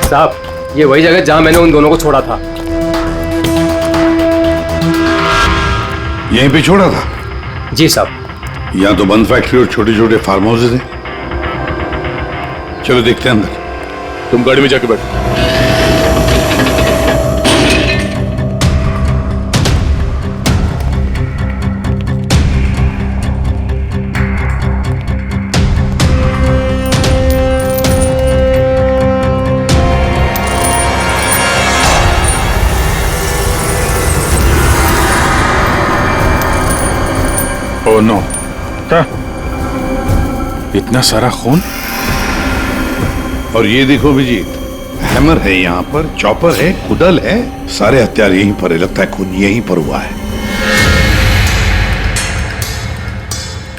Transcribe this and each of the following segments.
साहब, ये वही जगह जहां मैंने उन दोनों को छोड़ा था। यहीं पे छोड़ा था? जी साहब। यहाँ तो बंद फैक्ट्री और छोटे छोटे फार्म हाउसेज हैं। चलो देखते हैं अंदर। तुम गाड़ी में जाके बैठो। ओह नो, क्या इतना सारा खून? और ये देखो अभिजीत, हैमर है यहाँ पर, चॉपर है, कुदल है, सारे हथियार यहीं पर है। लगता है खून यहीं पर हुआ है।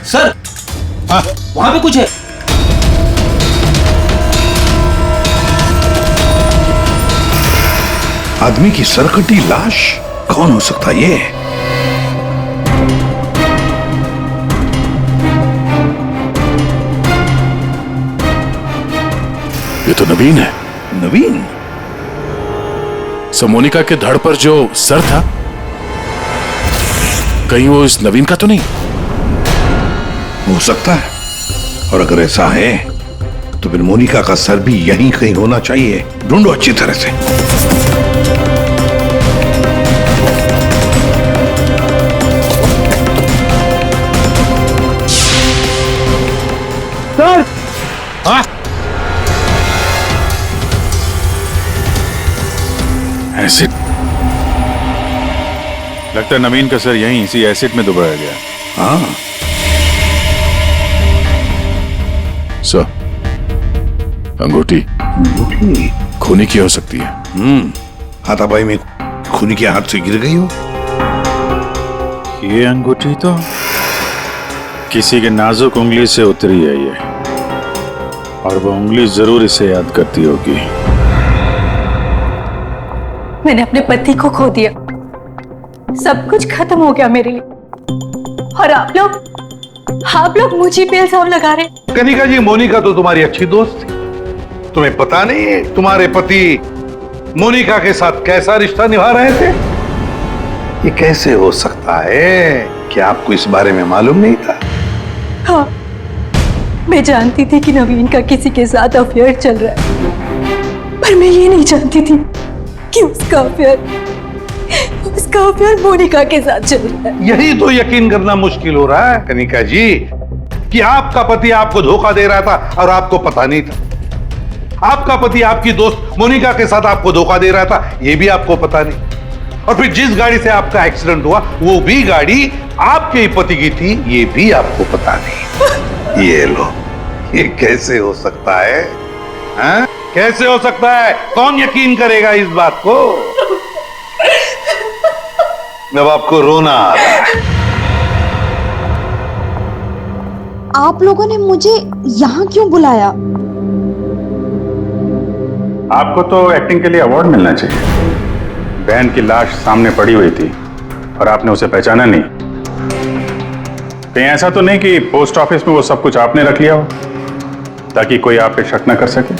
सर, वहां पे कुछ है। आदमी की सरकटी लाश? कौन हो सकता है ये? ये तो नवीन है। नवीन? मोनिका के धड़ पर जो सर था, कहीं वो इस नवीन का तो नहीं? हो सकता है। और अगर ऐसा है तो फिर मोनिका का सर भी यहीं कहीं होना चाहिए। ढूंढो अच्छी तरह से। सर! हाँ? एसिड? लगता है नवीन का सर यहीं इसी एसिड में डुबाया गया। हाँ। सर, अंगूठी खूनी की हो सकती है। हाथापाई में खूनी के हाथ से गिर गई हो। ये अंगूठी तो किसी के नाजुक उंगली से उतरी है ये, और वो उंगली जरूर इसे याद करती होगी। मैंने अपने पति को खो दिया, सब कुछ खत्म हो गया मेरे लिए, और आप लोग मुझे पे इल्जाम लगा रहे। कनिका जी, मोनिका तो तुम्हारी अच्छी दोस्त थी। तुम्हें पता नहीं है तुम्हारे पति मोनिका के साथ कैसा रिश्ता निभा रहे थे? ये कैसे हो सकता है? क्या आपको इस बारे में मालूम नहीं था? हाँ, मैं जानती थी कि नवीन का किसी के साथ अफेयर चल रहा है, पर मैं ये नहीं जानती थी कि उसका अफेयर मोनिका के साथ चल रहा है। यही तो यकीन करना मुश्किल हो रहा है कनिका जी, कि आपका पति आपको धोखा दे रहा था और आपको पता नहीं था। आपका पति आपकी दोस्त मोनिका के साथ आपको धोखा दे रहा था, यह भी आपको पता नहीं। और फिर जिस गाड़ी से आपका एक्सीडेंट हुआ वो भी गाड़ी आपके ही पति की थी, ये भी आपको पता नहीं। ये लो, ये कैसे हो सकता है? हाँ? कैसे हो सकता है? कौन यकीन करेगा इस बात को? जब आपको रोना आ रहा है। आप लोगों ने मुझे यहाँ क्यों बुलाया? आपको तो एक्टिंग के लिए अवार्ड मिलना चाहिए। बहन की लाश सामने पड़ी हुई थी और आपने उसे पहचाना नहीं। कहीं ऐसा तो नहीं कि पोस्ट ऑफिस में वो सब कुछ आपने रख लिया हो ताकि कोई आप पे शक न कर सके?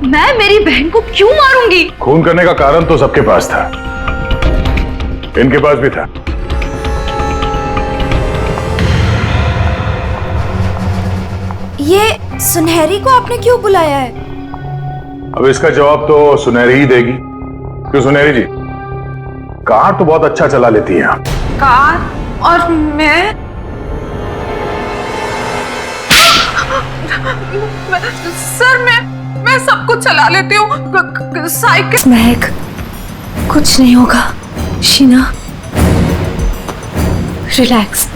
मैं मेरी बहन को क्यों मारूंगी? खून करने का कारण तो सबके पास था, इनके पास भी था। ये सुनहरी को आपने क्यों बुलाया है? अब इसका जवाब तो सुनहरी ही देगी। क्यों सुनहरी जी, कार तो बहुत अच्छा चला लेती हैं आप। कार? और मैं सर, मैं सब कुछ चला लेती हूँ, साइकिल। महक, कुछ नहीं होगा। शीना, रिलैक्स।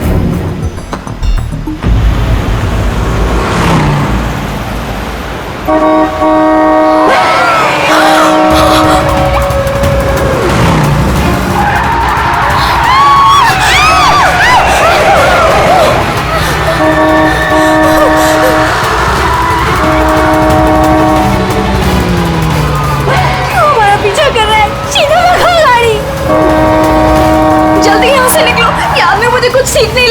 कुछ ठीक नहीं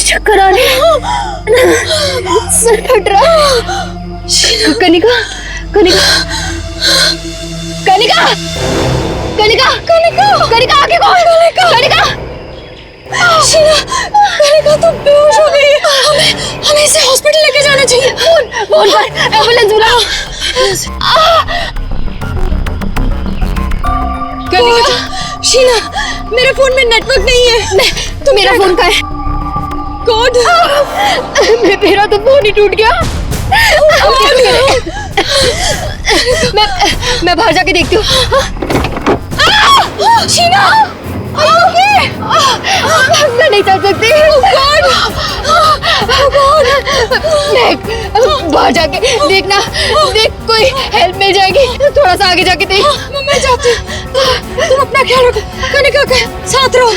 चक्कर आ रहे, सर फट रहा। कनिका कनिका कनिका कनिका कनिका कनिका आगे कौन? कनिका शीना, कनिका तो बेहोश हो गई है। हमें इसे हॉस्पिटल लेके जाना चाहिए। फोन पर एम्बुलेंस बुलाओ। कनिका, शीना, मेरे फोन में नेटवर्क नहीं है। तो मेरा फोन का है कोड। मेरा तो फोन ही टूट गया। मैं बाहर जाके देखती हूँ। शीना, मैं नहीं चल सकती। मैं बाहर जाके देखना, देख कोई हेल्प मिल जाएगी। थोड़ा सा आगे जाके देख। मैं जाती हूँ। तुम अपना ख्याल रखो। कनिका के साथ रहो।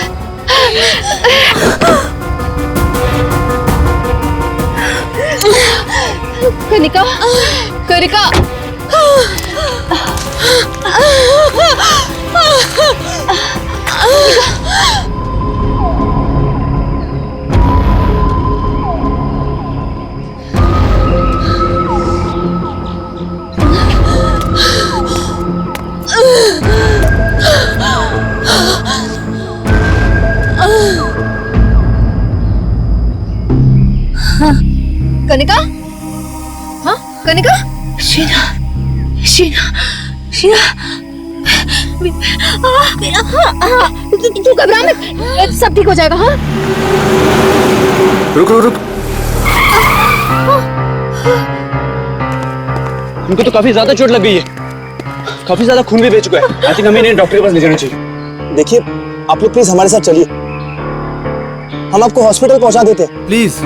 कनिका कनिका कनिका, हाँ कनिका, शीना शीना शीना, तू घबरा मत, सब ठीक हो जाएगा। हाँ रुक रुक रुक। इनको तो काफी ज्यादा चोट लग गई है, काफी ज्यादा खून भी बह चुका है। आई थिंक हमें इन्हें डॉक्टर के पास ले जाना चाहिए। देखिए आप लोग प्लीज हमारे साथ चलिए, हम आपको हॉस्पिटल पहुंचा देते हैं प्लीज।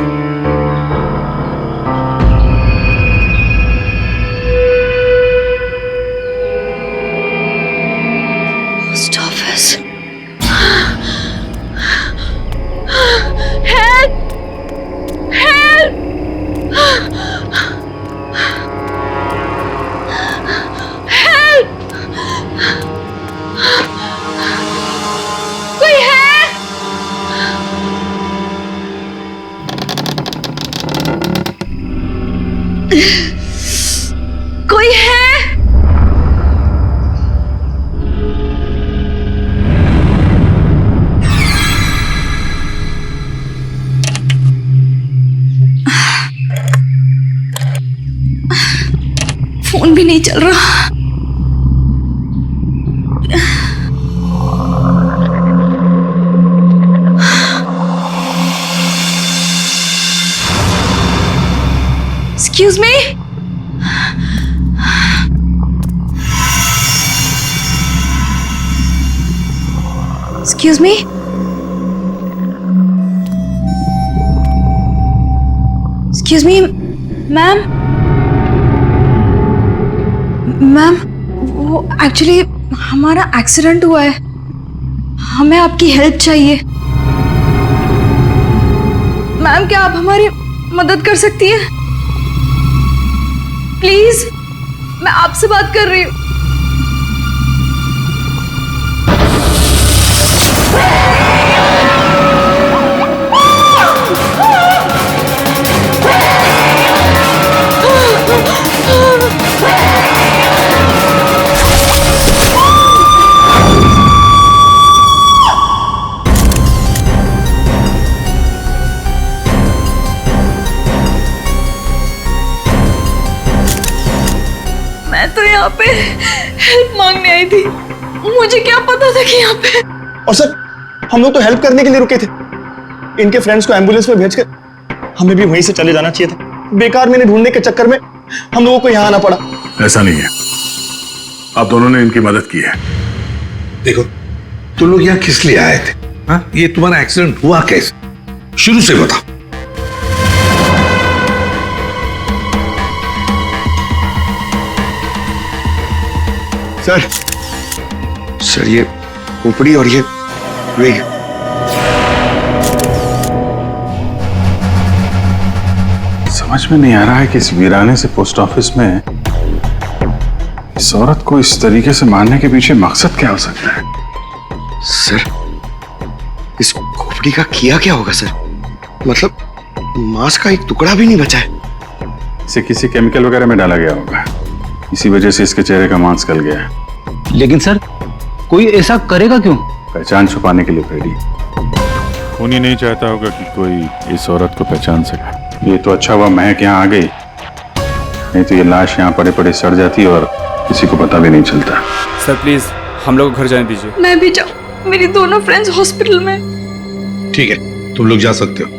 कोई है? फोन भी नहीं चल रहा। Excuse me? Excuse me? Excuse me, ma'am? Ma'am, वो एक्चुअली हमारा एक्सीडेंट हुआ है, हमें आपकी हेल्प चाहिए। मैम, क्या आप हमारी मदद कर सकती हैं? प्लीज, मैं आपसे बात कर रही हूँ। मैं तो यहाँ पे हेल्प मांगने आई थी, मुझे क्या पता था कि यहाँ पे। और सर, हम लोग तो हेल्प करने के लिए रुके थे। इनके फ्रेंड्स को एम्बुलेंस में भेजकर हमें भी वहीं से चले जाना चाहिए था। बेकार मैंने ढूंढने के चक्कर में हम लोगों को यहाँ आना पड़ा। ऐसा नहीं है, आप दोनों ने इनकी मदद की है। देखो, तुम लोग यहाँ किस लिए आए थे? हाँ, ये तुम्हारा एक्सीडेंट हुआ कैसे? शुरू से बताओ। सर ये ऊपरी और ये समझ में नहीं आ रहा है कि इस वीराने से पोस्ट ऑफिस में इस औरत को इस तरीके से मारने के पीछे मकसद क्या हो सकता है। सर, इस खोपड़ी का किया क्या होगा सर? मतलब मांस का एक टुकड़ा भी नहीं बचा है। इसे किसी केमिकल वगैरह में डाला गया होगा, इसी वजह से इसके चेहरे का मांस गल गया है। लेकिन सर कोई ऐसा करेगा क्यों? पहचान छुपाने के लिए फ्रेडी। खूनी नहीं चाहता होगा कि कोई इस औरत को पहचान सके। ये तो अच्छा हुआ महक यहाँ आ गई, नहीं तो ये लाश यहाँ पड़े पड़े सड़ जाती और किसी को पता भी नहीं चलता। सर प्लीज हम लोग घर जाने दीजिए। मैं भी जाऊँ, मेरी दोनों फ्रेंड्स हॉस्पिटल में। ठीक है, तुम लोग जा सकते हो,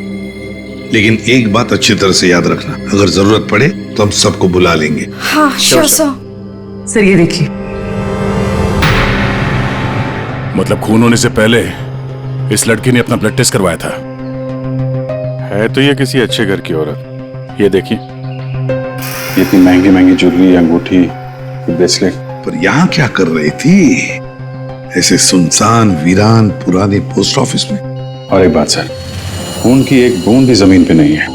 लेकिन एक बात अच्छी तरह से याद रखना, अगर जरूरत पड़े तो हम सबको बुला लेंगे। हाँ श्योर सर। सर ये देखिए, मतलब खून होने से पहले इस लड़की ने अपना ब्लड टेस्ट करवाया था। है तो ये किसी अच्छे घर की औरत। ये देखिए, इतनी महंगी महंगी ज्वेलरी, अंगूठी, ब्रेसलेट। पर यहाँ क्या कर रही थी ऐसे सुनसान वीरान पुराने पोस्ट ऑफिस में? और एक बात सर, खून की एक बूंद भी जमीन पे नहीं है।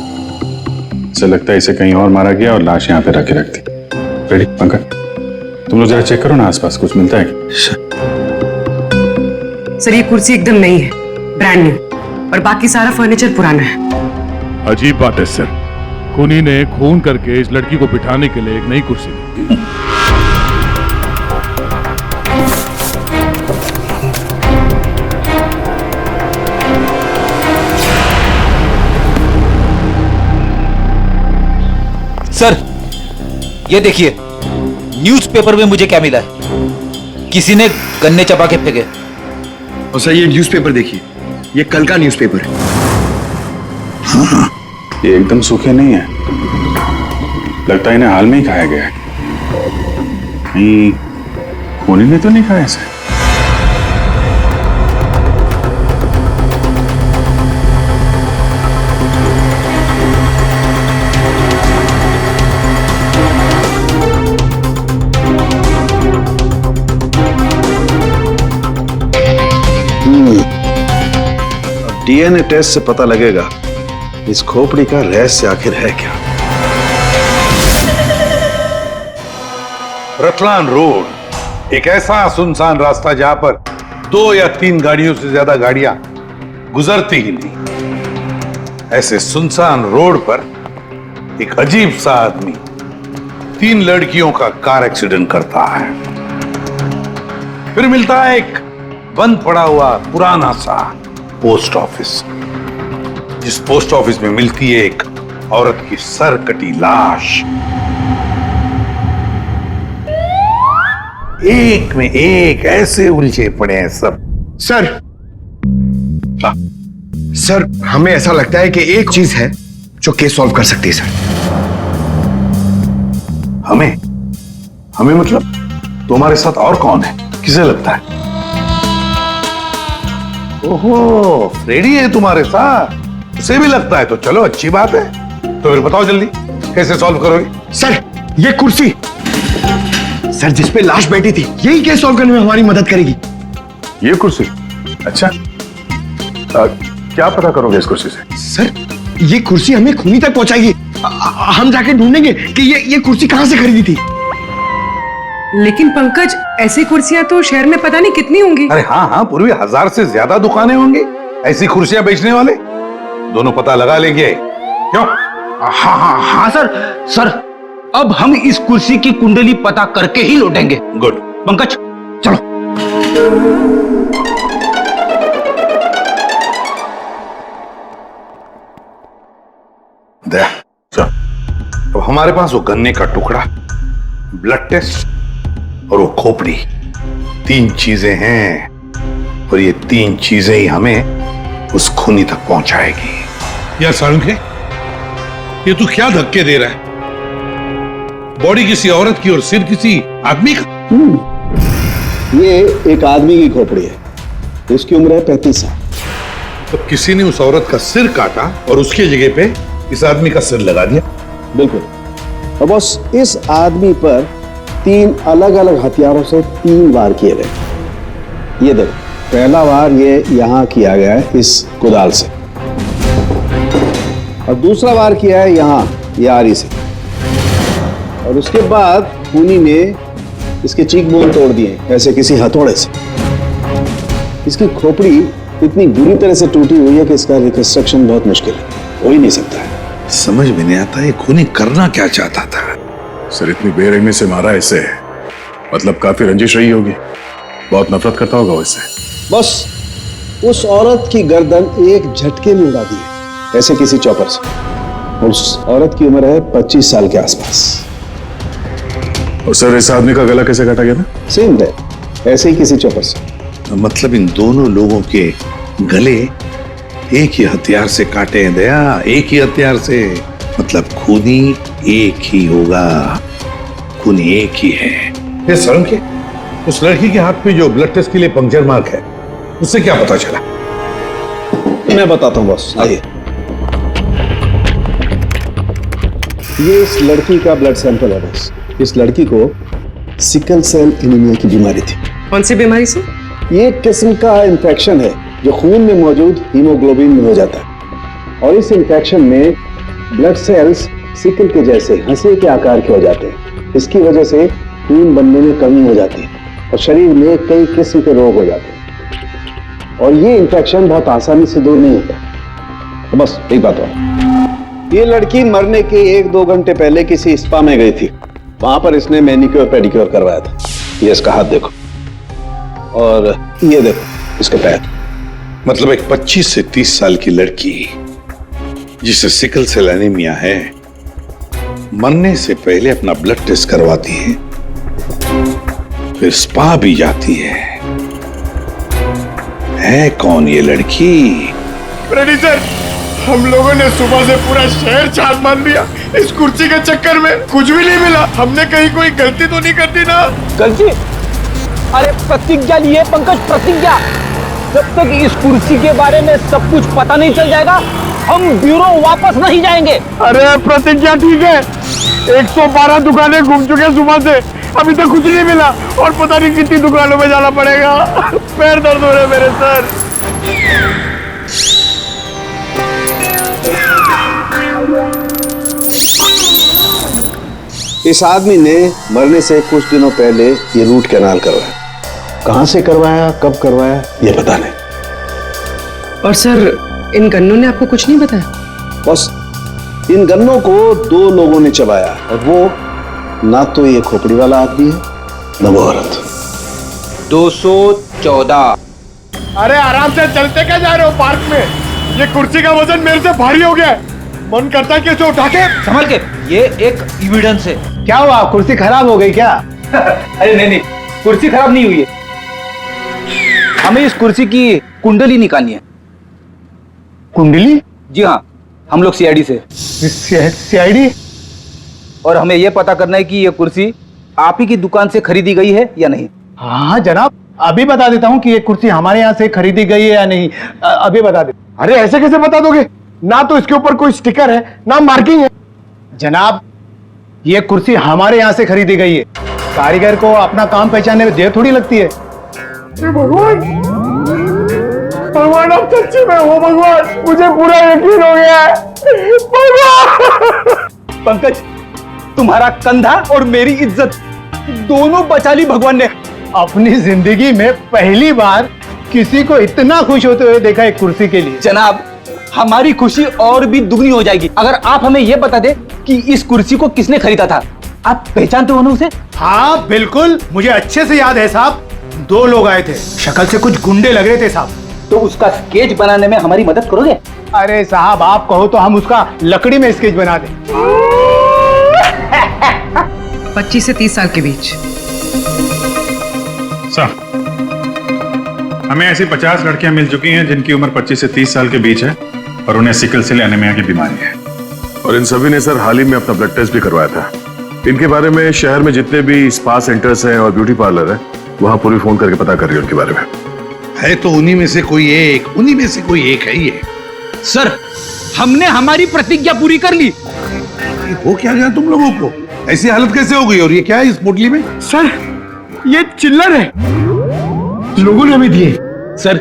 ऐसा लगता है इसे कहीं और मारा गया और लाश यहाँ पे रख के रख दी। रेडी पंकज, तुम लोग जरा चेक करो ना आसपास कुछ मिलता है। सर ये कुर्सी एकदम नई है, ब्रांड न्यू, और बाकी सारा फर्नीचर पुराना है। अजीब बात है सर, खूनी ने खून करके इस लड़की को बिठाने के लिए एक नई कुर्सी दी। सर ये देखिए, न्यूज़पेपर में मुझे क्या मिला है, किसी ने गन्ने चबा के फेंके। और सर ये न्यूज़पेपर देखिए, ये कल का न्यूज़पेपर है। हाँ, ये एकदम सूखे नहीं है, लगता है इन्हें हाल में ही खाया गया है। कहीं खूनी ने तो नहीं खाया इसे? डीएनए टेस्ट से पता लगेगा इस खोपड़ी का रहस्य आखिर है क्या। रतलान रोड एक ऐसा सुनसान रास्ता जहां पर 2 या 3 गाड़ियों से ज्यादा गाड़ियां गुजरती ही नहीं। ऐसे सुनसान रोड पर एक अजीब सा आदमी 3 लड़कियों का कार एक्सीडेंट करता है। फिर मिलता है एक बंद पड़ा हुआ पुराना सा पोस्ट ऑफिस, जिस पोस्ट ऑफिस में मिलती है एक औरत की सर कटी लाश। एक में एक ऐसे उलझे पड़े हैं सब। सर हमें ऐसा लगता है कि एक चीज है जो केस सॉल्व कर सकती है सर। हमें मतलब तुम्हारे साथ और कौन है, किसे लगता है? ओहो, फ्रेडी है तुम्हारे साथ, उसे भी लगता है तो चलो अच्छी बात है। तो फिर बताओ जल्दी कैसे सॉल्व करोगे? सर ये कुर्सी सर जिसपे लाश बैठी थी, यही केस सॉल्व करने में हमारी मदद करेगी। ये कुर्सी? अच्छा, क्या पता करोगे इस कुर्सी से? सर ये कुर्सी हमें खूनी तक पहुंचाएगी। हम जाके ढूंढेंगे कि ये कुर्सी कहां से खरीदी थी। लेकिन पंकज, ऐसी कुर्सियां तो शहर में पता नहीं कितनी होंगी। अरे हाँ, पूरी 1000 से ज्यादा दुकानें होंगी ऐसी कुर्सियां बेचने वाले। दोनों पता लगा लेंगे, क्यों? हाँ सर अब हम इस कुर्सी की कुंडली पता करके ही लौटेंगे। गुड पंकज चलो। अब हमारे पास वो गन्ने का टुकड़ा, ब्लड टेस्ट और वो खोपड़ी, 3 चीजें हैं, और ये 3 चीजें ही हमें उस खूनी तक पहुंचाएगी। यार साळुंखे, ये तू क्या धक्के दे रहा है? बॉडी किसी औरत की और सिर किसी आदमी का। ये एक आदमी की खोपड़ी है, इसकी उम्र है 35 साल। तो किसी ने उस औरत का सिर काटा और उसकी जगह पे इस आदमी का सिर लगा दिया। बिल्कुल। और बस इस आदमी पर 3 अलग अलग हथियारों से 3 वार किए गए। ये देखो, पहला वार ये यहां किया गया है इस कुदाल से, और दूसरा वार किया है यहां ये आरी से, और उसके बाद खूनी ने इसके चीक बोन तोड़ दिए ऐसे किसी हथौड़े से। इसकी खोपड़ी इतनी बुरी तरह से टूटी हुई है कि इसका रिकंस्ट्रक्शन बहुत मुश्किल है, हो ही नहीं सकता है। समझ में नहीं आता ये खूनी करना क्या चाहता था। सर इतनी बेरहमी से मारा इसे, मतलब काफी रंजिश रही होगी, बहुत नफरत करता होगा इससे। बस उस औरत की गर्दन एक झटके में उड़ा दी है, ऐसे किसी चौपर से। उस औरत की उम्र है 25 साल के आसपास। और सर इस आदमी का गला कैसे काटा गया था? सेम है, ऐसे ही किसी चौपर से। मतलब इन दोनों लोगों के गले एक ही हथियार से काटे हैं दया, एक ही हथियार से। मतलब खूनी एक ही होगा, खूनी एक ही है। ये सर के उस लड़की के हाथ पे जो ब्लड टेस्ट के लिए पंक्चर मार्क है, उससे क्या पता चला? मैं बताता हूं बॉस, आइए। ये इस लड़की का ब्लड सैंपल है बॉस। इस लड़की को सिकल सेल एनीमिया की बीमारी थी। कौन सी बीमारी से? ये एक किस्म का इंफेक्शन है जो खून में मौजूद हीमोग्लोबिन में हो जाता है, और इस इंफेक्शन में ब्लड सेल्स सिकल के जैसे हंसे के आकार के हो जाते हैं। इसकी वजह से खून बनने में कमी हो जाती है और शरीर में कई किस्म के रोग हो जाते हैं, और ये इंफेक्शन बहुत आसानी से दूर नहीं होता। तो बस एक बात और, ये लड़की मरने के 1-2 घंटे पहले किसी स्पा में गई थी। वहां पर इसने मैनिक्योर पेडिक्योर करवाया था। ये इसका हाथ देखो, और ये देखो इसके पैर। मतलब एक 25 से 30 साल की लड़की जिसे सिकल सेल एनीमिया है, मरने से पहले अपना ब्लड टेस्ट करवाती है, फिर स्पा भी जाती है कौन ये लड़की? सर, हम लोगों ने सुबह से पूरा शहर छान मान लिया। इस कुर्सी के चक्कर में कुछ भी नहीं मिला। हमने कहीं कोई गलती तो नहीं कर दी ना? गलती? अरे प्रतिज्ञा लिए पंकज, प्रतिज्ञा। जब तक इस कुर्सी के बारे में सब कुछ पता नहीं चल जाएगा, हम ब्यूरो वापस नहीं जाएंगे। अरे प्रतिज्ञा ठीक है, 112 दुकानें घूम चुके सुबह से, अभी तक कुछ नहीं मिला, और पता नहीं कितनी दुकानों में जाना पड़ेगा। पैर दर्द हो रहे मेरे सर। इस आदमी ने मरने से कुछ दिनों पहले ये रूट कैनाल करवाया। कहां से करवाया, कब करवाया, ये पता नहीं। और सर इन गन्नों ने आपको कुछ नहीं बताया? बस इन गन्नों को 2 लोगों ने चबाया, और वो ना तो ये खोपड़ी वाला आदमी है, ना वो औरत। 214। अरे आराम से चलते क्या जा रहे हो पार्क में? ये कुर्सी का वजन मेरे से भारी हो गया है। मन करता है कि इसे उठा के संभल के, ये एक एविडेंस है। क्या हुआ, कुर्सी खराब हो गई क्या? अरे नहीं, कुर्सी खराब नहीं हुई है। हमें इस कुर्सी की कुंडली निकालनी है। कुंडली? जी हाँ, हम लोग सीआईडी से। सीआईडी? और हमें यह पता करना है कि यह कुर्सी आप ही की दुकान से खरीदी गई है या नहीं। हाँ जनाब, अभी बता देता हूँ कि ये कुर्सी हमारे यहाँ से खरीदी गई है या नहीं। अभी बता दे। अरे ऐसे कैसे बता दोगे? ना तो इसके ऊपर कोई स्टिकर है, ना मार्किंग है। जनाब, ये कुर्सी हमारे यहाँ से खरीदी गई है। कारीगर को अपना काम पहचानने में देर थोड़ी लगती है। भगवान, भगवान अब सच्ची में हो भगवान, मुझे पूरा यकीन हो गया है। पंकज, तुम्हारा कंधा और मेरी इज्जत दोनों बचा ली भगवान ने। अपनी जिंदगी में पहली बार किसी को इतना खुश होते हुए देखा एक कुर्सी के लिए। जनाब, हमारी खुशी और भी दुगनी हो जाएगी अगर आप हमें यह बता दे कि इस कुर्सी को किसने खरीदा था। आप पहचानते हो ना उसे? हाँ बिल्कुल, मुझे अच्छे से याद है साहब। 2 लोग आए थे, शक्ल से कुछ गुंडे लग रहे थे साहब। तो उसका स्केच बनाने में हमारी मदद करोगे? अरे साहब, आप कहो तो हम उसका लकड़ी में स्केच बना दें। 25 से 30 साल के बीच। सर, हमें ऐसी 50 लड़कियां मिल चुकी हैं जिनकी उम्र 25 से 30 साल के बीच है और उन्हें सिकल सेल एनीमिया की बीमारी है। और इन सभी ने सर हाल ही में अपना ब्लड टेस्ट भी करवाया था। इनके बारे में शहर में जितने भी स्पा सेंटर्स हैं और ब्यूटी पार्लर है, वहां पूरी फोन करके पता कर रही है उनके बारे में। है तो उन्हीं में से कोई एक है ये। सर, हमने हमारी प्रतिज्ञा पूरी कर ली। हो क्या गया तुम लोगों को? ऐसी हालत कैसे हो गई? और ये क्या है इस पोटली में? सर, ये चिल्लर है, लोगों ने हमें दिए। सर,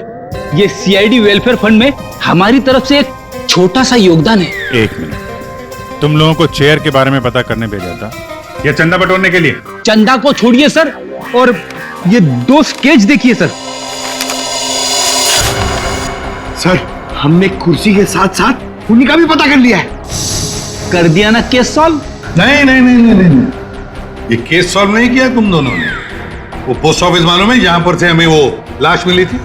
ये सीआईडी वेलफेयर फंड में हमारी तरफ से एक छोटा सा योगदान है। 1 मिनट, तुम लोगों को चेयर के बारे में पता करने भेजा था या चंदा बटोरने के लिए? चंदा को छोड़िए सर, और ये 2 स्केच देखिए सर। सर, हमने कुर्सी के साथ साथ उन्हीं का भी पता कर लिया है। कर दिया ना केस सॉल्व? नहीं नहीं नहीं नहीं नहीं, नहीं। ये केस सॉल्व नहीं किया तुम दोनों ने। वो पोस्ट ऑफिस मालूम है जहां पर से हमें वो लाश मिली थी,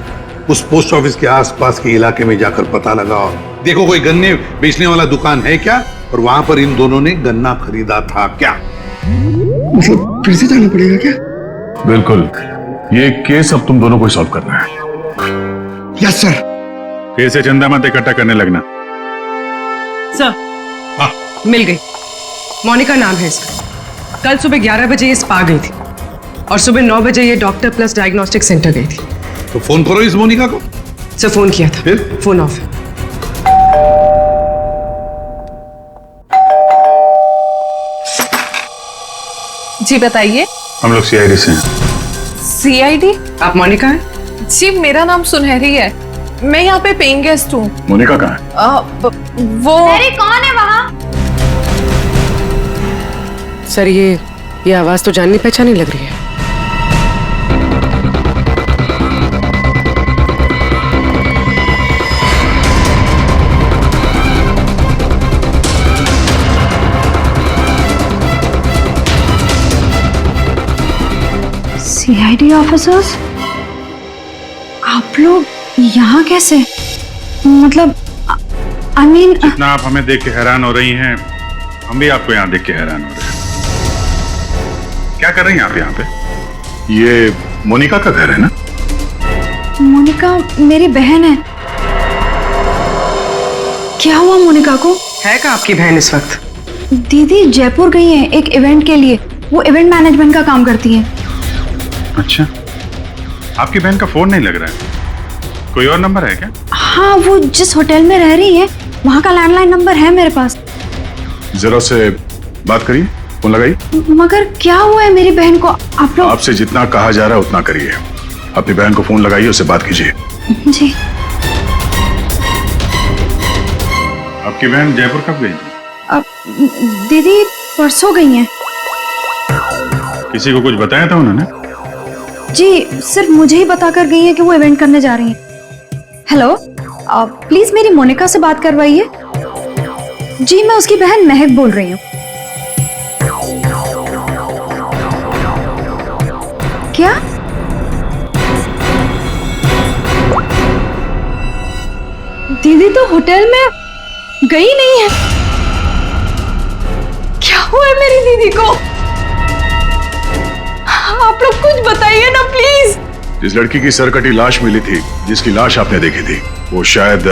उस पोस्ट ऑफिस के आसपास के इलाके में जाकर पता लगाओ, देखो कोई गन्ने बेचने वाला दुकान है क्या, और वहां पर इन दोनों ने गन्ना खरीदा था क्या। मतलब फिर से जाना पड़ेगा क्या? बिल्कुल, ये केस अब तुम दोनों को सॉल्व करना है। Yes sir. फिर से चंदा मत इकट्ठा करने लगना। सर, मिल गई। मोनिका नाम है इसका। कल सुबह 11 बजे ये स्पा गई थी और सुबह 9 बजे ये डॉक्टर प्लस डायग्नोस्टिक सेंटर गई थी। तो फोन करो इस मोनिका को। सर, फोन किया था, फिर? फोन ऑफ है। जी बताइए। हम लोग सीआईडी से हैं। सीआईडी? आप मोनिका हैं? जी, मेरा नाम सुनहरी है, मैं यहाँ पे पेइंग गेस्ट हूँ। मोनिका कहाँ है? वो कौन है वहाँ? सर, ये आवाज तो जाननी पहचानी लग रही है। सीआईडी ऑफिसर्स, आप लोग यहाँ कैसे? मतलब आई मीन, जितना आप हमें देख के हैरान हो रही हैं, हम भी आपको यहाँ देख के हैरान हो रहे हैं। क्या कर रही हैं आप यहाँ पे? ये मोनिका का घर है ना? मोनिका मेरी बहन है। क्या हुआ मोनिका को? है क्या आपकी बहन इस वक्त? दीदी जयपुर गई है एक इवेंट के लिए, वो इवेंट मैनेजमेंट का काम करती है। अच्छा, आपकी बहन का फोन नहीं लग रहा है, कोई और नंबर है क्या? हाँ, वो जिस होटल में रह रही है वहाँ का लैंडलाइन नंबर है मेरे पास। जरा से बात करिए, फोन लगाइए। मगर क्या हुआ है मेरी बहन को? आप लोग आपसे जितना कहा जा रहा है उतना करिए। अपनी बहन को फोन लगाइए, उससे बात कीजिए। जी। आपकी बहन जयपुर कब गई थी? अब दीदी परसों गई हैं। किसी को कुछ बताया था उन्होंने? जी, सिर्फ मुझे ही बताकर गई है कि वो इवेंट करने जा रही हैं। हेलो, प्लीज मेरी मोनिका से बात करवाइए। जी, मैं उसकी बहन महक बोल रही हूँ। क्या? दीदी तो होटल में गई नहीं है। क्या हुआ है मेरी दीदी को? आप लोग कुछ बताइए ना प्लीज। जिस लड़की की सरकटी लाश मिली थी, जिसकी लाश आपने देखी थी, वो शायद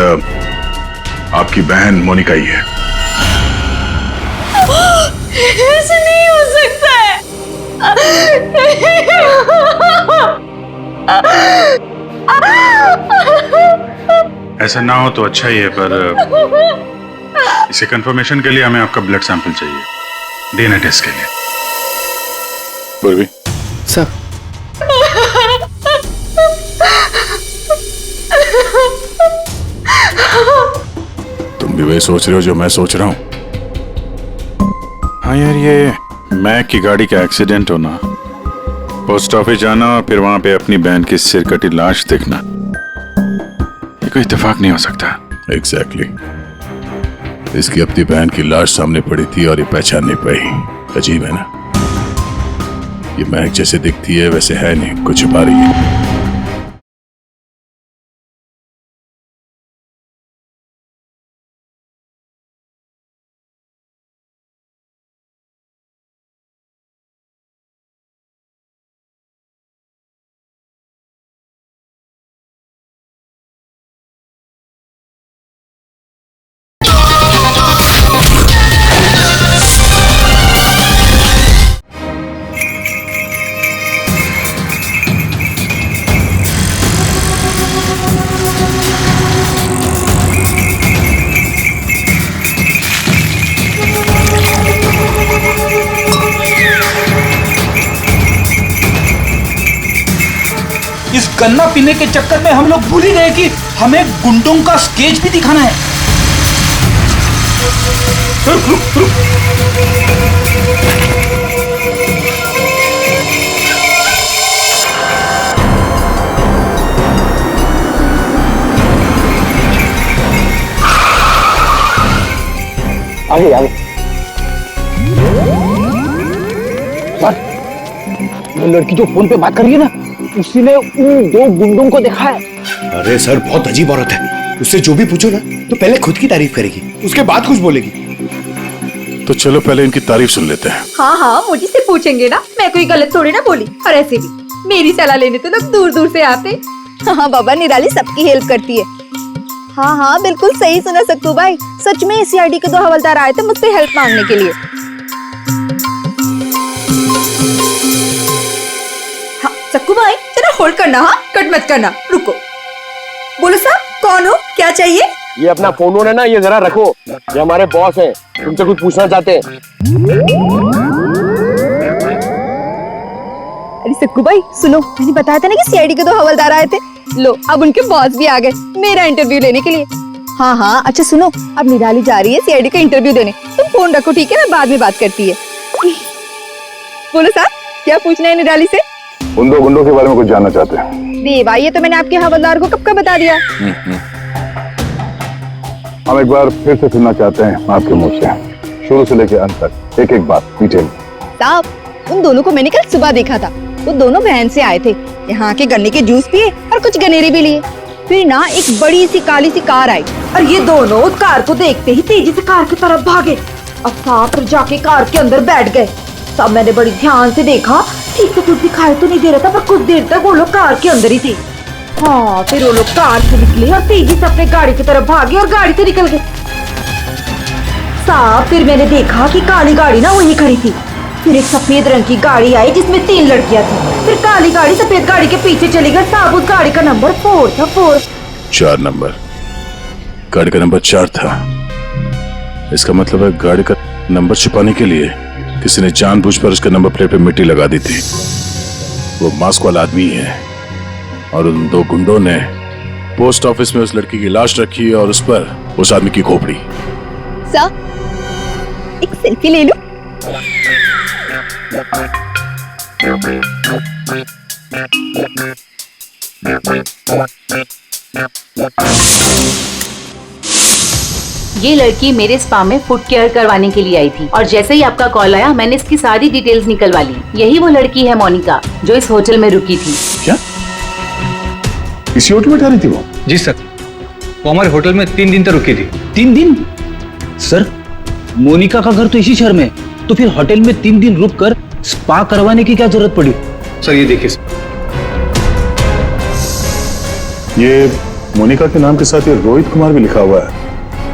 आपकी बहन मोनिका ही है। ऐसे नहीं हो सकता है। ऐसा ना हो तो अच्छा ही है, पर इसे कंफर्मेशन के लिए हमें आपका ब्लड सैंपल चाहिए, डीएनए टेस्ट के लिए। पूर्वी, सर, तुम भी वही सोच रहे हो जो मैं सोच रहा हूँ? हाँ यार, ये मैक की गाड़ी का एक्सीडेंट होना, पोस्ट ऑफिस जाना और फिर वहां पे अपनी बहन की सिरकटी लाश देखना, ये कोई इत्तेफाक नहीं हो सकता। एग्जैक्टली। इसकी अपनी बहन की लाश सामने पड़ी थी और ये पहचान नहीं पाई। अजीब है ना? ये महक जैसे दिखती है वैसे है नहीं, कुछ छुपा रही है। इस गन्ना पीने के चक्कर में हम लोग भूल ही गए कि हमें गुंडों का स्केच भी दिखाना है। आगे आगे। सर, वो लड़की जो फोन पे बात कर रही है ना, उसी ने उन 2 गुंडों को देखा है। अरे सर, बहुत अजीब औरत है। उससे जो भी पूछो ना तो पहले खुद की तारीफ करेगी, उसके बाद कुछ बोलेगी। तो चलो पहले इनकी तारीफ सुन लेते हैं। हाँ हाँ, मुझे से पूछेंगे ना, मैं कोई गलत थोड़ी ना बोली। और ऐसे भी मेरी सलाह लेने तो लोग दूर दूर से आते। हाँ बाबा, निराली सबकी हेल्प करती है। हाँ हाँ, बिल्कुल सही सुना सक्कू भाई। सच में सीआईडी के 2 हवलदार आए थे मुझसे हेल्प मांगने के लिए। हाँ सक्कू भाई, जरा होल्ड करना, हाँ कट मत करना, रुको। बोलो साहब, कौन हो, क्या चाहिए? ये अपना फोन है ना, ये जरा रखो, ये हमारे बॉस हैं, तुमसे कुछ पूछना चाहते हैं। अरे सक्कू भाई सुनो, मैंने बताया था ना कि सीआईडी के 2 हवलदार आए थे। लो, अब उनके बॉस भी आ गए मेरा इंटरव्यू लेने के लिए। हाँ हाँ, अच्छा सुनो, अब निराली जा रही है सीआईडी का इंटरव्यू देने। तुम फोन रखो, ठीक है? मैं बाद में बात करती है। बोलो साहब, क्या पूछना है निराली से? उन 2 गुंडों के बारे में कुछ जानना चाहते हैं। देवा, ये तो मैंने आपके हवलदार को कब का बता दिया। हम एक बार फिर से सुनना चाहते हैं आपके मुंह से, शुरू से लेकर अंत तक, एक एक बात डिटेल। साहब, उन दोनों को मैंने कल सुबह देखा था। वो दोनों बहन से आए थे, यहाँ के गन्ने के जूस पिए और कुछ गनेरे भी लिए। फिर ना एक बड़ी सी काली सी कार आई और ये दोनों उस कार को देखते ही तेजी से कार की तरफ भागे और साथ फिर जाके कार के अंदर बैठ गए। तब मैंने बड़ी ध्यान से देखा, ठीक से कुछ दिखाई तो नहीं दे रहा था, पर कुछ देर तक वो लोग कार के अंदर ही थे। हाँ, फिर वो लोग कार से निकले और तेजी से अपने गाड़ी की तरफ भागे और गाड़ी से निकल गए। साहब, फिर मैंने देखा कि काली गाड़ी ना वहीं खड़ी थी। फिर एक सफेद रंग की गाड़ी आई जिसमें 3 लड़कियां थी। फिर काली गाड़ी सफेद गाड़ी के पीछे चली गई। साहब, उस गाड़ी का नंबर 4 था। 4 नंबर, गाड़ी का नंबर 4 था। इसका मतलब है गाड़ी का नंबर छुपाने के लिए किसी ने जानबूझकर उसके नंबर प्लेट पे मिट्टी लगा दी थी। वो मास्क वाला आदमी है और उन 2 गुंडों ने पोस्ट ऑफिस में उस लड़की की लाश रखी और उस पर उस आदमी की खोपड़ी। सर, एक सेल्फी ले लो। ये लड़की मेरे स्पा में फुट केयर करवाने के लिए आई थी और जैसे ही आपका कॉल आया मैंने इसकी सारी डिटेल्स निकलवा ली। यही वो लड़की है मोनिका जो इस होटल में रुकी थी। क्या इसी होटल में ठहरी थी वो? जी सर, वो हमारे होटल में 3 दिन तक रुकी थी। 3 दिन? सर, मोनिका का घर तो इसी शहर में, तो फिर होटल में 3 दिन रुककर स्पा करवाने की क्या जरूरत पड़ी? सर ये देखिए, ये मोनिका के नाम के साथ ये रोहित कुमार भी लिखा हुआ है।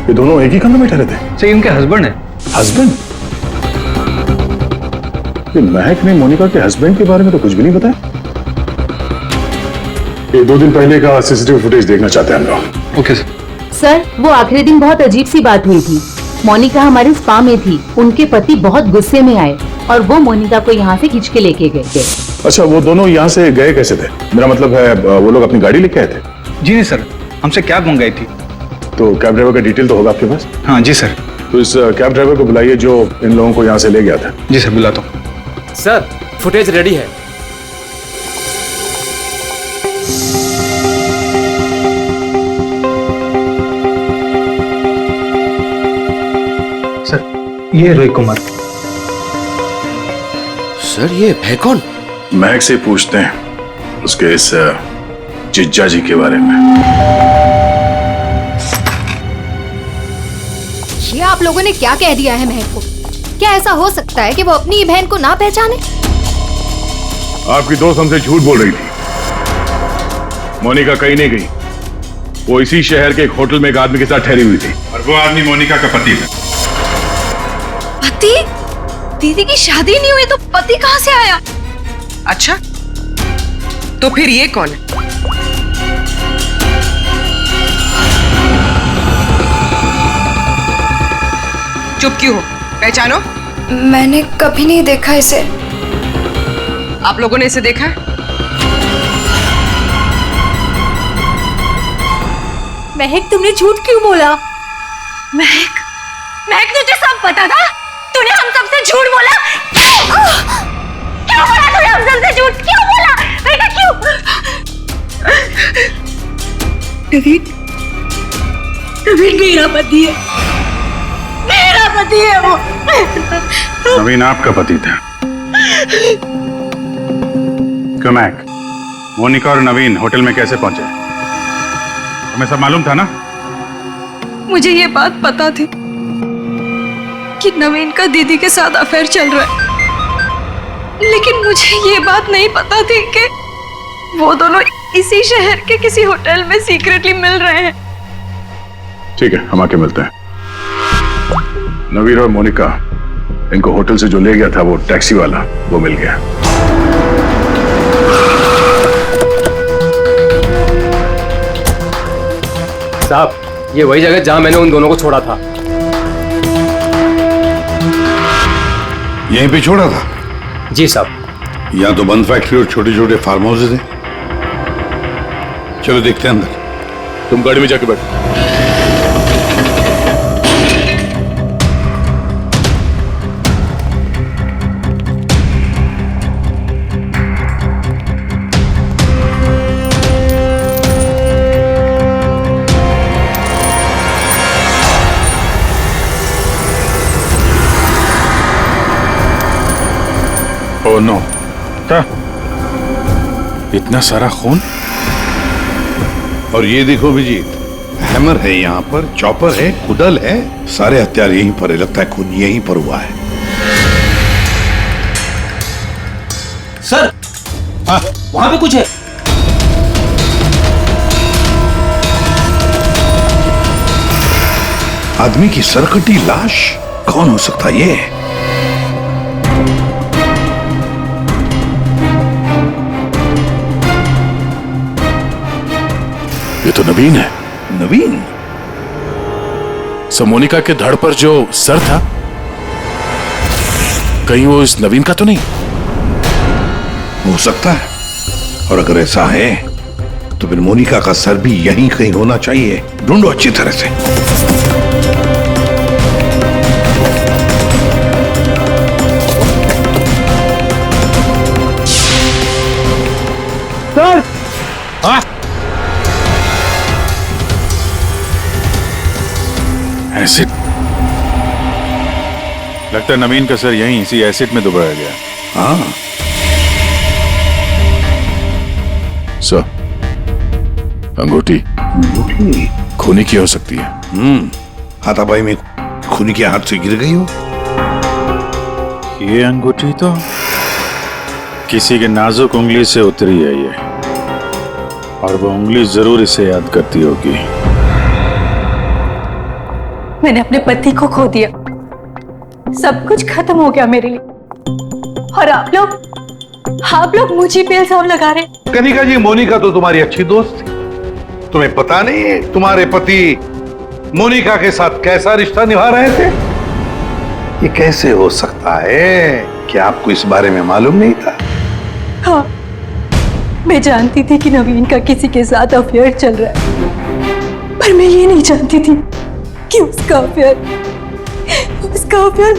ये दोनों एक ही कमरे में ठहरे थे? सर इनके हस्बैंड है। हस्बैंड? ये महक ने मोनिका के हस्बैंड के बारे में तो कुछ भी नहीं बताया। ये 2 दिन पहले का सीसीटीवी फुटेज देखना चाहते हैं हम लोग। Okay sir. सर, वो आखिरी दिन बहुत अजीब सी बात हुई थी। मोनिका हमारे स्पा में थी, उनके पति बहुत गुस्से में आए और वो मोनिका को यहाँ से खींच के लेके गए थे। अच्छा, वो दोनों यहाँ से गए कैसे थे? मेरा मतलब है वो लोग अपनी गाड़ी लेके आए थे? जी नहीं सर, हमसे कैब मंगाई थी। तो कैब ड्राइवर का डिटेल तो होगा आपके पास? हाँ जी सर। तो इस कैब ड्राइवर को बुलाइए जो इन लोगों को यहाँ से ले गया था। जी सर, बुलाता हूँ। सर, फुटेज रेडी है। सर, ये रोहित कुमार। सर, ये है कौन? महक से पूछते हैं उसके इस जिज्जा जी के बारे में। ये आप लोगों ने क्या कह दिया है महक को? क्या ऐसा हो सकता है कि वो अपनी बहन को ना पहचाने? आपकी दोस्त हमसे झूठ बोल रही थी। मोनिका कहीं नहीं गई, वो इसी शहर के एक होटल में एक आदमी के साथ ठहरी हुई थी और वो आदमी मोनिका का पति है। पति? दीदी की शादी नहीं हुई तो पति कहाँ से आया? अच्छा, तो फिर ये कौन है? चुप क्यों हो? पहचानो। मैंने कभी नहीं देखा इसे। आप लोगों ने इसे देखा है? महक, तुमने झूठ क्यों बोला? महक, महक तुझे सब पता था? तूने हम सबसे झूठ बोला? क्यों बोला तूने हम सबसे झूठ? क्यों बोला बेटा, क्यों? नवीन, नवीन मेरा पति है, मेरा पति है वो। नवीन आपका पति था। क्यों मैक, मोनिका और नवीन होटल में कैसे पहुंचे? तुम्हें सब मालूम था ना? मुझे ये बात पता थी कि नवीन का दीदी के साथ अफेयर चल रहा है, लेकिन मुझे ये बात नहीं पता थी कि वो दोनों इसी शहर के किसी होटल में सीक्रेटली मिल रहे हैं। ठीक है, हम आके मिलते हैं। नवीन और मोनिका, इनको होटल से जो ले गया था वो टैक्सी वाला, वो मिल गया। साहब, ये वही जगह जहां मैंने उन दोनों को छोड़ा था। यहीं पे छोड़ा था? जी साहब। यहाँ तो बंद फैक्ट्री और छोटे छोटे फार्म हाउसेज हैं। चलो देखते हैं अंदर। तुम गाड़ी में जाके बैठो। ओह नो, क्या इतना सारा खून? और ये देखो विजीत, हैमर है यहाँ पर, चॉपर है, कुदल है, सारे हथियार यहीं पर है। लगता है खून यहीं पर हुआ है। सर, वहां पे कुछ है। आदमी की सरकटी लाश? कौन हो सकता है ये? ये तो नवीन है। नवीन? सब मोनिका के धड़ पर जो सर था, कहीं वो इस नवीन का तो नहीं? हो सकता है, और अगर ऐसा है तो फिर मोनिका का सर भी यहीं कहीं होना चाहिए। ढूंढो अच्छी तरह से। सर, हाँ? एसिड? लगता है नवीन का सर यहीं इसी एसिड में दबाया गया। हाँ सर, अंगूठी खूनी की हो सकती है। हाथापाई में खूनी के हाथ से गिर गई हो। ये अंगूठी तो किसी के नाजुक उंगली से उतरी है ये, और वो उंगली जरूर इसे याद करती होगी। मैंने अपने पति को खो दिया, सब कुछ खत्म हो गया मेरे लिए, और आप लोग मुझे पे इल्जाम लगा रहे। कनिका जी, मोनिका तो तुम्हारी अच्छी दोस्त थी। तुम्हें पता नहीं है तुम्हारे पति मोनिका के साथ कैसा रिश्ता निभा रहे थे? ये कैसे हो सकता है? क्या आपको इस बारे में मालूम नहीं था? हाँ, मैं जानती थी कि नवीन का किसी के साथ अफेयर चल रहा है, पर मैं ये नहीं जानती थी कि उसका अफेयर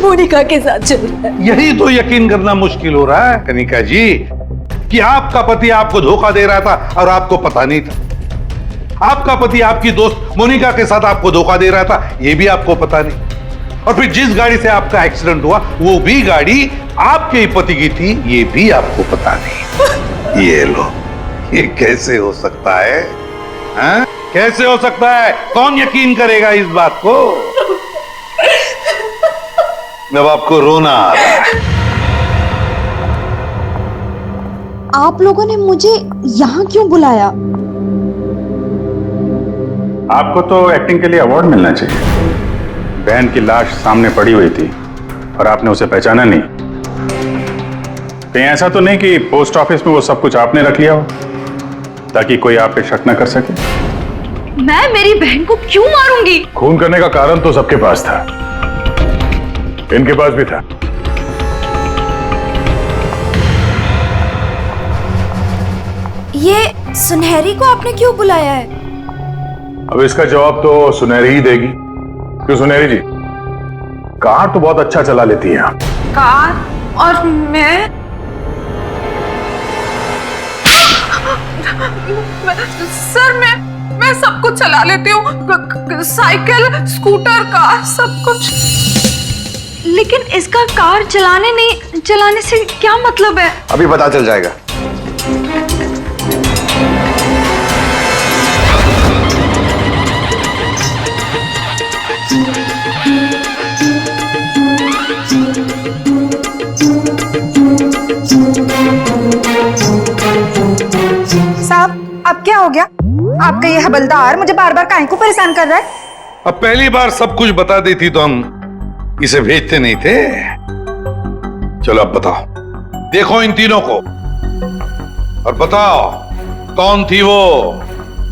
मोनिका के साथ चल रहा है। यही तो यकीन करना मुश्किल हो रहा है कनिका जी, कि आपका पति आपको धोखा दे रहा था और आपको पता नहीं था। आपका पति आपकी दोस्त मोनिका के साथ आपको धोखा दे रहा था, यह भी आपको पता नहीं। और फिर जिस गाड़ी से आपका एक्सीडेंट हुआ वो भी गाड़ी आपके ही पति की थी, ये भी आपको पता नहीं। ये लो, ये कैसे हो सकता है? हाँ? कैसे हो सकता है? कौन यकीन करेगा इस बात को? जब आपको रोना आ रहा है। आप लोगों ने मुझे यहाँ क्यों बुलाया? आपको तो एक्टिंग के लिए अवार्ड मिलना चाहिए। बहन की लाश सामने पड़ी हुई थी और आपने उसे पहचाना नहीं। कहीं ऐसा तो नहीं कि पोस्ट ऑफिस में वो सब कुछ आपने रख लिया हो ताकि कोई आप पे शक न कर सके? मैं मेरी बहन को क्यों मारूंगी? खून करने का कारण तो सबके पास था, इनके पास भी था। ये सुनहरी को आपने क्यों बुलाया है? अब इसका जवाब तो सुनहरी ही देगी। क्यों सुनहरी जी, कार तो बहुत अच्छा चला लेती हैं आप। कार? और मैं सर, मैं सब कुछ चला लेती हूँ, साइकिल, स्कूटर, कार, सब कुछ। लेकिन इसका कार चलाने से क्या मतलब है? अभी पता चल जाएगा। साहब अब क्या हो गया? आपका ये हवलदार मुझे बार बार काहे को परेशान कर रहा है? अब पहली बार सब कुछ बता देती तो हम इसे भेजते नहीं थे। चलो अब बताओ, देखो इन तीनों को और बताओ कौन थी वो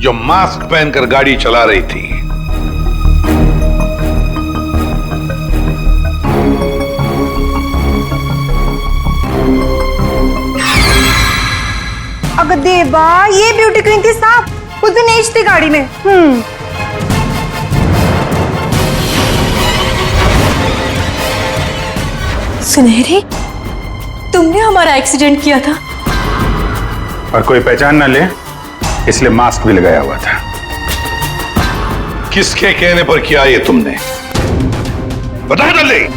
जो मास्क पहनकर गाड़ी चला रही थी। अगर देवा ये ब्यूटी क्वीन थी साहब, उस दिन एज थी गाड़ी में। सुनहरी, तुमने हमारा एक्सीडेंट किया था और कोई पहचान ना ले इसलिए मास्क भी लगाया हुआ था। किसके कहने पर किया ये तुमने? बता दे।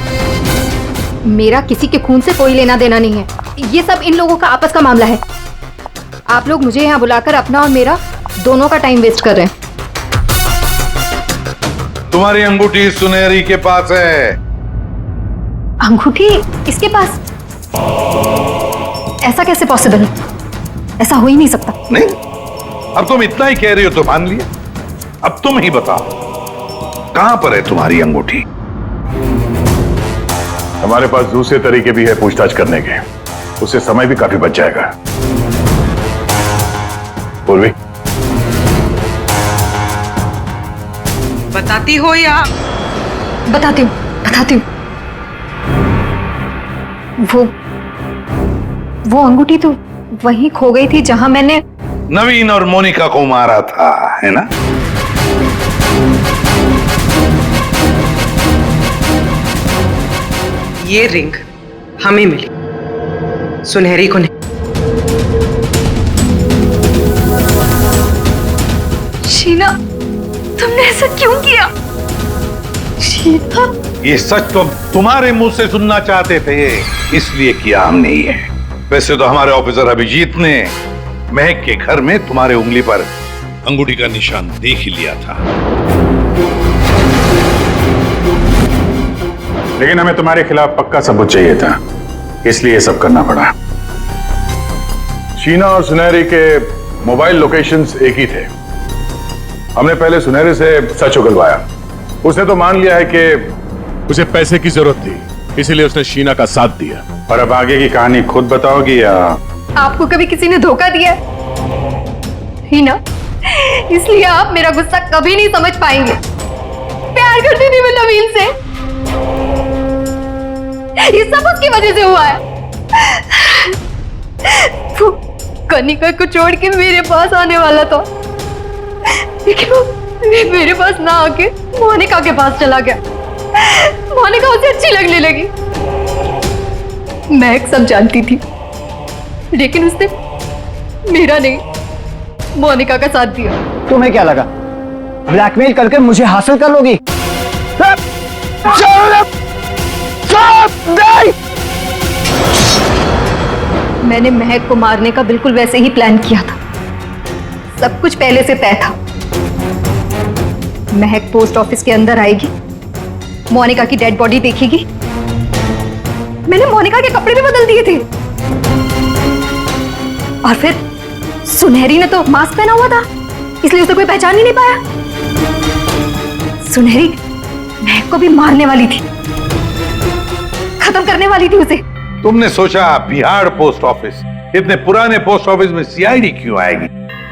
मेरा किसी के खून से कोई लेना देना नहीं है, ये सब इन लोगों का आपस का मामला है। आप लोग मुझे यहाँ बुलाकर अपना और मेरा दोनों का टाइम वेस्ट कर रहे हैं। तुम्हारी अंगूठी सुनहरी के पास है। अंगूठी इसके पास? ऐसा कैसे पॉसिबल है? ऐसा हो ही नहीं सकता। नहीं, अब तुम इतना ही कह रही हो तो मान लिया। अब तुम ही बताओ कहां पर है तुम्हारी अंगूठी? हमारे पास दूसरे तरीके भी है पूछताछ करने के, उससे समय भी काफी बच जाएगा। पूर्वी, बताती हो या? बताती हूँ। वो अंगूठी तो वहीं खो गई थी जहां मैंने नवीन और मोनिका को मारा था, है ना? ये रिंग हमें मिली, सुनहरी को नहीं। शीना, तुमने ऐसा क्यों किया? शीना, ये सच तो तुम्हारे मुंह से सुनना चाहते थे, इसलिए किया हमने ये। वैसे तो हमारे ऑफिसर अभिजीत ने महक के घर में तुम्हारे उंगली पर अंगूठी का निशान देख ही लिया था। लेकिन हमें तुम्हारे खिलाफ पक्का सबूत चाहिए था, इसलिए ये सब करना पड़ा। शीना और सुनहरी के मोबाइल लोकेशंस एक ही थे। हमने पहले सुनहरी से सच उगलवाया, उसने तो मान लिया है कि उसे पैसे की जरूरत थी, इसीलिए उसने शीना का साथ दिया। और अब आगे की कहानी खुद बताओगी या? आपको कभी किसी ने धोखा दिया ही ना, इसलिए आप मेरा गुस्सा कभी नहीं समझ पाएंगे। प्यार करती थी मैं नवीन से, ये सब उसकी वजह से हुआ है। वो कनिका को छोड़ के मेरे पास आने वाला था, लेकिन वो मेरे पास ना आके मोनिका के पास चला गया। मोनिका उसे अच्छी लगने लगी, मैं सब जानती थी, लेकिन उसने मेरा नहीं मोनिका का साथ दिया। तुम्हें क्या लगा ब्लैकमेल करके मुझे हासिल कर लोगी? मैंने महक को मारने का बिल्कुल वैसे ही प्लान किया था, सब कुछ पहले से तय था। महक पोस्ट ऑफिस के अंदर आएगी, मोनिका की डेड बॉडी देखेगी। मैंने मोनिका के कपड़े भी बदल दिए थे, और फिर सुनहरी ने तो मास्क पहना हुआ था, इसलिए उसे कोई पहचान ही नहीं पाया। सुनहरी महक को भी मारने वाली थी, खत्म करने वाली थी उसे। तुमने सोचा बिहार पोस्ट ऑफिस, इतने पुराने पोस्ट ऑफिस में सीआईडी क्यों आएगी?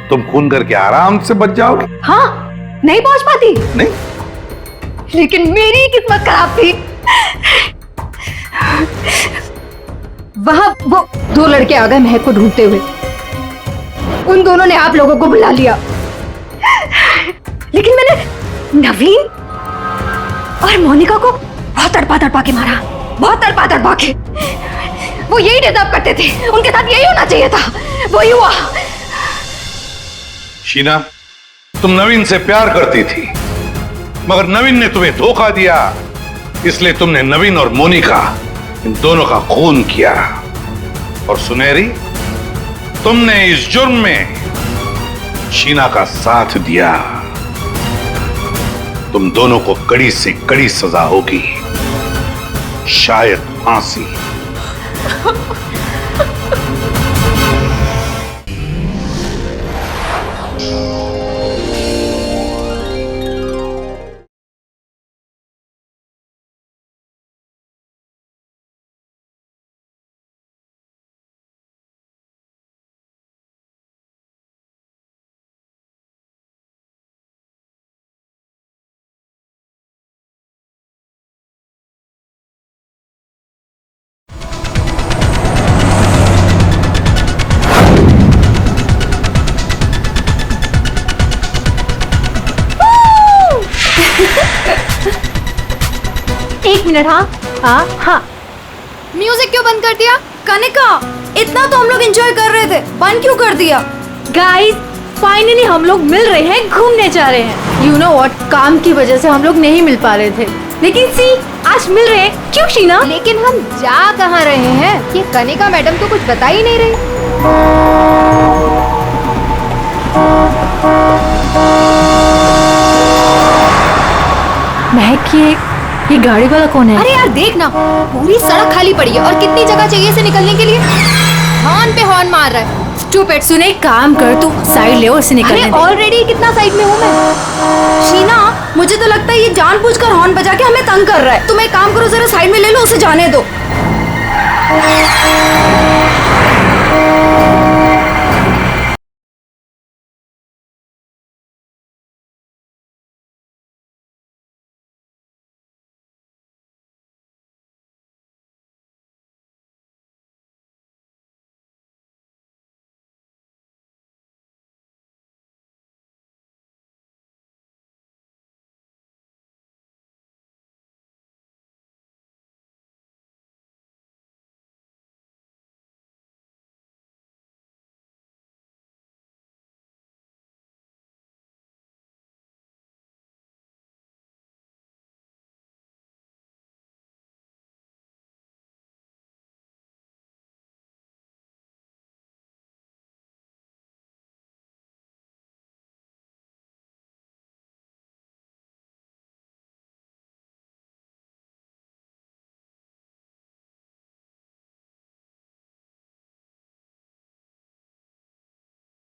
तुम खून करके आराम से बच जाओगे। हाँ, नहीं पहुंच पाती। नहीं, लेकिन मेरी किस्मत खराब थी। वहां वो दो लड़के आ गए महक को ढूंढते हुए। उन दोनों ने आप लोगों को बुला लिया, लेकिन मैंने नवीन और मोनिका को बहुत तड़पा के मारा, बहुत तड़पा के। वो यही डिजर्व करते थे, उनके साथ यही होना चाहिए था, वही हुआ। शीना, तुम नवीन से प्यार करती थी, मगर नवीन ने तुम्हें धोखा दिया, इसलिए तुमने नवीन और मोनिका इन दोनों का खून किया। और सुनहरी, तुमने इस जुर्म में शीना का साथ दिया। तुम दोनों को कड़ी से कड़ी सजा होगी, शायद फांसी। एक मिनट। हाँ। म्यूजिक क्यों बंद कर दिया? कनिका, इतना तो हम लोग एंजॉय कर रहे थे, बंद क्यों कर दिया? गाइस, फाइनली हम लोग मिल रहे हैं, घूमने जा रहे हैं। यू नो व्हाट, काम की वजह से हम लोग नहीं मिल पा रहे थे, लेकिन सी आज मिल रहे हैं। क्यों शीना? लेकिन हम जा कहाँ रहे हैं? ये कनिका मैडम तो कुछ बता ही नहीं रही। महक, ये गाड़ी वाला कौन है? अरे यार देख ना, पूरी सड़क खाली पड़ी है और कितनी जगह चाहिए इसे निकलने के लिए। हॉर्न पे हॉर्न मार रहा है। स्टूपिड। सुने, काम कर, तू साइड ले और इसे निकलने दे। ऑलरेडी कितना साइड में हूँ मैं। शीना, मुझे तो लगता है ये जानबूझकर हॉर्न बजा के हमें तंग कर रहा है। तुम एक काम करो, जरा साइड में ले लो, उसे जाने दो।